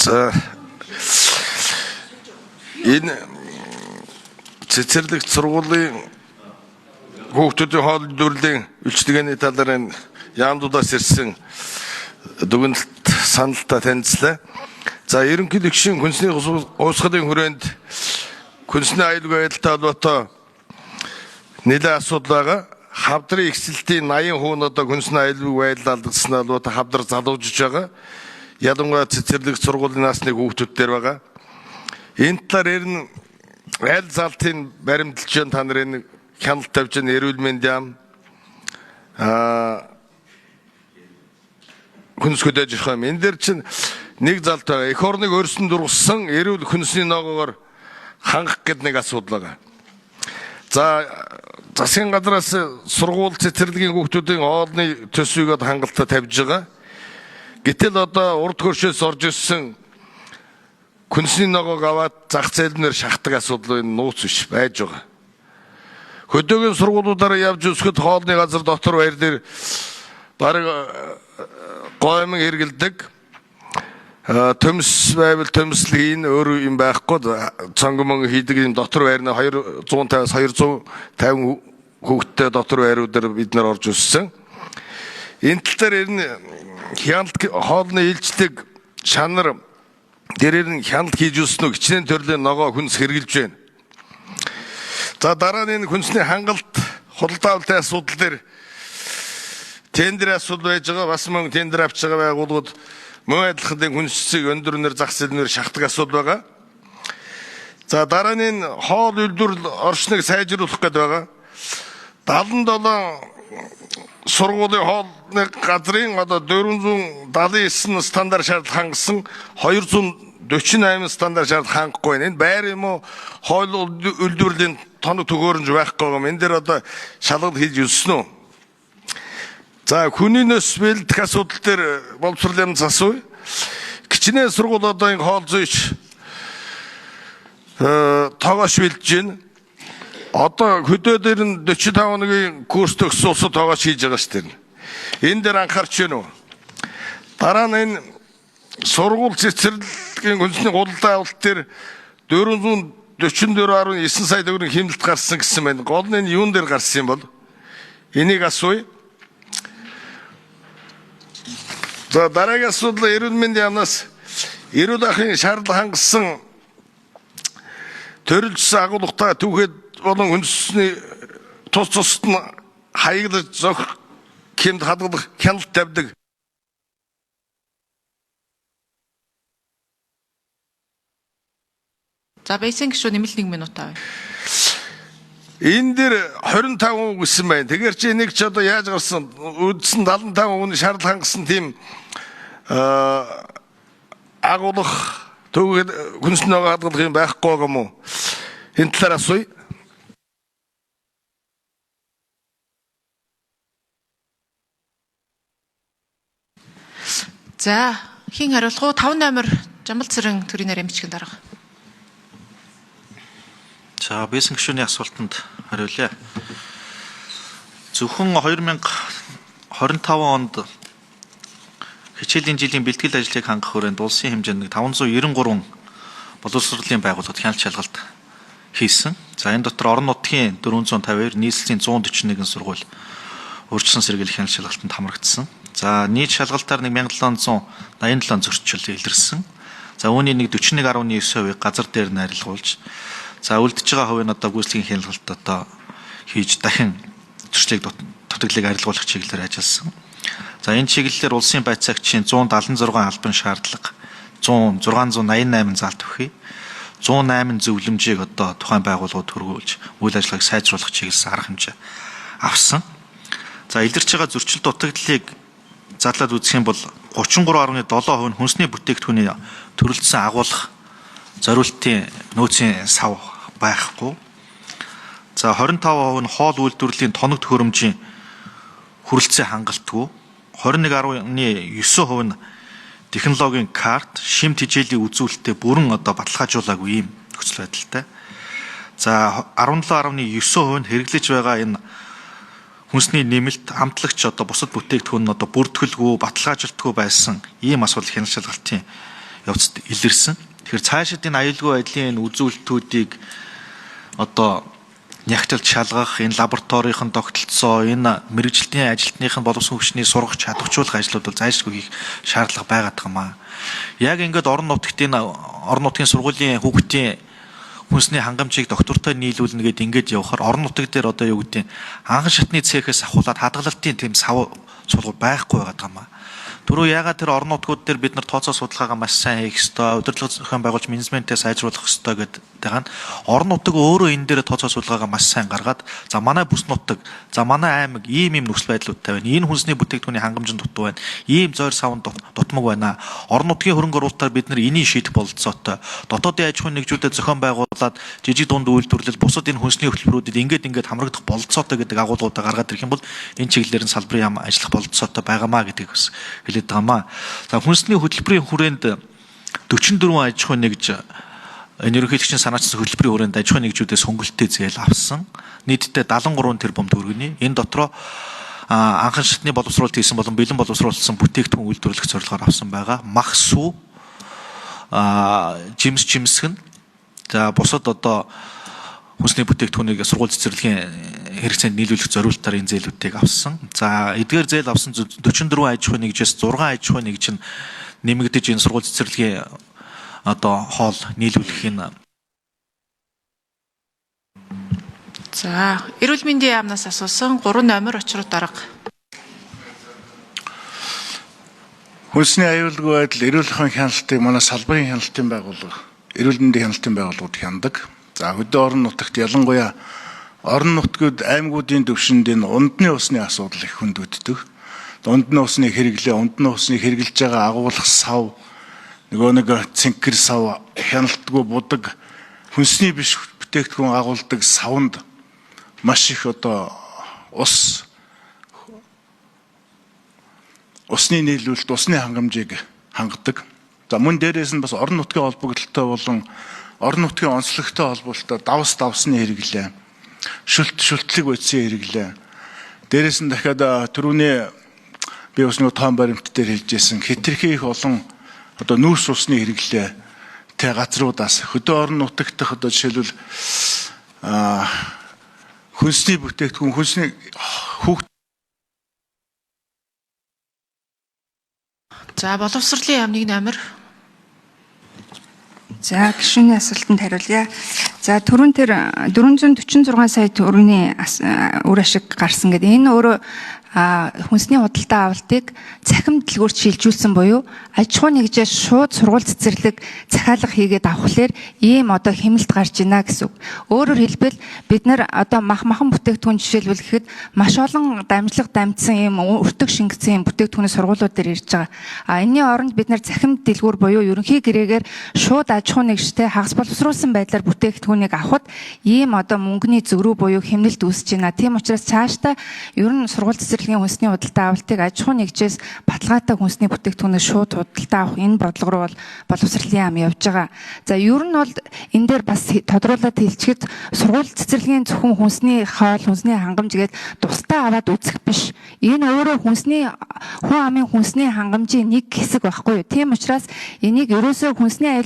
За энэ цэцэрлэгт сургуулийн хүүхдүүдийн хоол идэвхрлийн үйлчлэгээний талаар яамдудаас ирсэн дүгнэлт саналтаа танилцлаа. За ерөнхий гишүүн хүнсний уусгалын хүрээнд хүнсний аюулгүй байдалтай холбоотой нэлээд асуудал байгаа. Хавдрын ихсэлтийн 80% нь одоо хүнсний аюулгүй байдал алдагдсанаа холбоотой хавдар залуужж байгаа. Ялангуяа цэцэрлэгт сургуулийн насны хүүхдүүд дээр байгаа. Энэ талаар ер нь аль залтын баримталж та нарын хяналт тавьж эрүүл мэндийн яам хүнс хөдөөж ирэх юм. Энэ дээр чинь нэг залт байгаа. Эх орныг өрсөн дургасан эрүүл хүнсний ногоогоор хангах гэдэг нэг асуудал байгаа. За засгийн газраас сургууль цэцэрлэгийн хүүхдүүдийн хоолны төсвийг хангалттай тавьж байгаа. Гэтэл одоо урд хөршөөс орж ирсэн хүнсний ногоог аваад зах зээлнээр шахдаг асуудал энэ нууц биш байж байгаа. Хөдөөгийн сургуулиудаараа явж өсгөд хоолны газар дотор баяр дээр бараг гомн хэргэлдэг. Төмс байвал төмслэгийн өөр юм байхгүй цангамон хийдэг юм дотор байрны 250-аас 250 хүүхдтэй дотор байруудаар бид нар орж өссөн. Энэ тал дээр ер нь хяналт хоолны илжлэг шанар дээрээр нь хяналт хийж өснө хичнээн төрлийн ногоо хүнс хэрглэж байна. За дараа нь энэ хүнсний хангалт худалдаа авалтын асуудал дээр тендер асуудал байж байгаа. Бас мөн тендер авч байгаа байгууллагууд мөн адилхан хүнсийг өндөрнөр зах зээлнээр шахдаг асуудал байгаа. За дараа нь хоол үйлдвэрлэл орчныг сайжруулах гэдэг байгаа. 77 сургуулийн хоолны газрын одоо 479 стандарт шаардлага хангасан 248 стандарт шаардлага хангахгүй. Энэ байр юм уу хоол үйлдвэрлэлийн тоног төгөөрөмж байхгүй юм. Энэ дээр одоо шалгалт хийж өснө үү? За хүний нөөц бэлдэх асуудал дээр боловсролын засвар кичнээн сургууль одоо энэ хоол зүйч тоогоош бэлдэж байна. Одоо хөдөө дээр нь 45 хоногийн курс төгссөн улсад тоогоош хийж байгаа шүү дээ. Энэ дээр анхаарч байна уу? Дараа нь энэ сургууль цэцэрлэгийн хүнсний худалдаа авалт дээр 444.9 сая төгрөгийн хэмнэлт гарсан гэсэн байна. Гол нь энэ юун дээр гарсан юм бол? Энийг асууя. За дараагийн асуудал эрүүл мэндийн яамнаас эрүүл ахын шаардлага хангасан төрөлжсөн агуулгатай түүхэд болон хүнсний тус тусад нь хаяглаж зохих хэмд хадгалах хяналт тавьдаг. За бэйсэн гişүү нэмэлт 1 минут авъя. Энэ дээр 25% гэсэн байна. Тэгэхээр чи энийг ч одоо яаж гарсан? Үдсэн 75% шаардлага хангасан тийм агуулгах түүгээд хүнсний ногоо хадгалах юм байхгүй юм уу? Энэ талаар асууя. За хин хариулах уу? 58 Жамбал Цэрэн төрийн нэрэмчгийн дарга. За бэйсэн гишүүний асуултанд хариулъя. Зөвхөн 2025 онд хичээлийн жилийн бэлтгэл ажлыг хангах хүрээнд улсын хэмжээнд 593 боловсролын байгууллагад хяналт шалгалт хийсэн. За энэ дотор орон нутгийн 452, нийслэлийн 141 сургууль урьдчилан сэргийлэх хяналт шалгалтанд хамрагдсан. За нийт шалгалтаар 1787 зөрчил илэрсэн. За үүний 41.9% газар дээр найрлуулж, за үлдэж байгаа хувийн одоо гүйцэтгэлийн хяналт одоо хийж дахин зөрчлийг дутагдлыг арилгуулах чиглэлээр ажилласан. За энэ чиглэлээр улсын байцаагчийн 176 албан шаардлага 688 залт өгье. 108 зөвлөмжийг одоо тухайн байгууллагууд хөргүүлж үйл ажиллагааг сайжруулах чиглэсэн арга хэмжээ авсан. За илэрч байгаа зөрчил дутагдлыг задлаад үзэх юм бол 33.7% нь хүнсний бүтээгдэхүүний төрөлдсөн агуулгах зориултын нөөцийн сав байхгүй. За 25% нь хоол үйлдвэрлэлийн тоног төхөөрөмжийн хүрэлцээ хангалтгүй. 21.9% нь технологийн карт, шим тижээлийн үзүүлэлтэд бүрэн одоо баталгаажуулаагүй юм нөхцөл байдалтай. За 17.9% нь хэрэглэж байгаа энэ хүнсний нэмэлт амтлагч одоо бусад бүтээгдэхүүн нь одоо бүртгэлгүй, баталгаажуултгүй байсан ийм асуудал хяналт шалгалтын явцад илэрсэн. Тэгэхээр цаашид энэ аюулгүй байдлын энэ үзүүлэлтүүдийг одоо нягтлж шалгах, энэ лабораторийн тогтолцоо, энэ мэрэгжилтийн ажилтныхын боловсон хүчний сургах чадварчуулах ажлууд бол зайлшгүй хийх шаардлага байгаад байгаа юм аа. Яг ингээд орон нутгийн сургуулийн хүүхдийн хүнсний хангамжийг доктортой нийлүүлнэ гэдээ ингээд явахаар орон нутаг дээр одоо юу гэдэг анхан шатны цехээс ахуулаад хадгалалтын тийм сав сургууль байхгүй байгаа юм аа. Түрүү ягаад тэр орон нутгууд дээр бид нар тооцоо судалгаагаа маш сайн хийх ёстой, удирдлага зохион байгуулж менежментээ сайжруулах ёстой гэдэг нь орон нутаг өөрөө энэ дээр тооцоо судалгаагаа маш сайн гаргаад за манай бүс нутаг, за манай аймаг ийм нөхцөл байдлуудтай байна. Энэ хүнсний бүтээгдэхүүний хангамж нь дутуу байна. Ийм зойр савн дутмаг байна. Орон нутгийн хөрөнгө оруулалтаар бид нар энийг шийдэх бололцоотой. Дотоодын аж ахуйн нэгжүүдэд зохион байгуулад жижиг дунд үйлдвэрлэл бусад энэ хүнсний хөтөлбөрүүдэд ингээд хамрагдах бололцоотой гэдэг агуулгуудаа гаргаад ирэх юм бол энэ чиглэлээр нь салбарын яам ажиллах бололцоотой байгаамаа гэдгийг бас хэлээд байгаамаа. За хүнсний хөтөлбөрийн хүрээнд 44 аж ахуйн нэгж энэ ерөнхийлөгчийн санаачсан хөтөлбөрийн хүрээнд аж ахуйн нэгжүүдээс хөнгөлөлтөө зээл авсан. Нийтдээ 73 тэрбум төгрөгийн. Энэ дотроо анхан шатны боловсруулалт хийсэн болон бэлэн боловсруулсан бүтээгдэхүүн үйлдвэрлэх зорилгоор авсан байгаа. Мах сүү, жимсгэн, за бусад одоо хүнсний бүтээгдэхүүнийг сургууль цэцэрлэгийн хэрэгцээнд нийлүүлэх зорилтоор энэ зээлүүдийг авсан. За эдгээр зээл авсан 44 аж ахуйн нэгжээс 6 аж ахуйн нэгж нь нэмэгдэж энэ сургууль цэцэрлэгийн одоо хоол нийлүүлэхийн. За, эрүүл мэндийн яамнаас асуусан 3 номер очроо дарга. Хүнсний аюулгүй байдал, эрүүл мэндийн хяналтыг манай салбарын хяналтын байгууллага, эрүүл мэндийн хяналтын байгууллагууд хяндаг. За хөдөө орон нутагт ялангуяа орон нутгууд аймагуудын төвшөнд энэ ундны усны асуудал их хөндөгддөг. Ундны усны хэрэглэж байгаа агуулгах сав, нэг цэнхэр сав, хяналтгүй будаг, хүнсний биш бүтээгдэхүүн агуулдаг савнд маш их одоо усны нийлүүлэлт, усны хангамжийг хангадаг. За мөн дээрээс нь бас орон нутгийн холбогдолтой болон орон нутгийн онцлогтой холбоотой давсны хэрэглээ, шүлтлэг үтсийн хэрэглээ. Дээрээс нь дахиад түрүүний би бас нэг тоон баримт дээр хэлжсэн хэтэрхий их олон одоо нүүрс усны хэрэглээ тэ газруудаас хөдөө орон нутагт одоо жишээлбэл хүнсний бүтээгдэхүүн, хүнсний За, боловсролын яамны номер. За, гишүүний асуултанд хариулъя. За, түрүүн тэр 446 сая төгрөгийн үр ашиг гарсан гэдэг. Энэ өөрөө хүнсний худалдаа авалтыг цахим дэлгүүрт шилжүүлсэн буюу аж ахуйн нэгжээс шууд сургууль цэцэрлэг захиалга хийгээд авахлаар ийм одоо хэмнэлт гарч ийна гэсэн үг. Өөрөөр хэлбэл бид нар одоо махан бүтээгдэхүүн жишээлбэл гэхэд маш олон дамжсан ийм өртөг шингэсэн ийм бүтээгдэхүүний сургуулиуд дээр ирж байгаа. Энэний оронд бид нар цахим дэлгүүр буюу ерөнхий гэрээгээр шууд аж ахуйн нэгжтэй хагас боловсруулсан байдлаар бүтээгдэхүүнийг авахд ийм одоо мөнгөний зөрүү буюу хэмнэлт үүсэж байна. Тийм учраас цаашдаа ер нь сургууль цэцэрлэгийн хүнсний худалдаа авалтыг аж ахуйн нэгжээс баталгаатай хүнсний бүтээгдэхүүнээс шууд худалдаа авах энэ бодлого руу бол боловсролын яам явж байгаа. За ер нь бол энэ дээр бас тодруулаад хэлчихэд сургууль цэцэрлэгийн зөвхөн хүнсний хоол, хүнсний хангамж гээд тусдаа аваад үзэх биш. Энэ өөрөө хүн амын хүнсний хангамжийн нэг хэсэг байхгүй юу? Тийм учраас энийг ерөөсөө хүнсний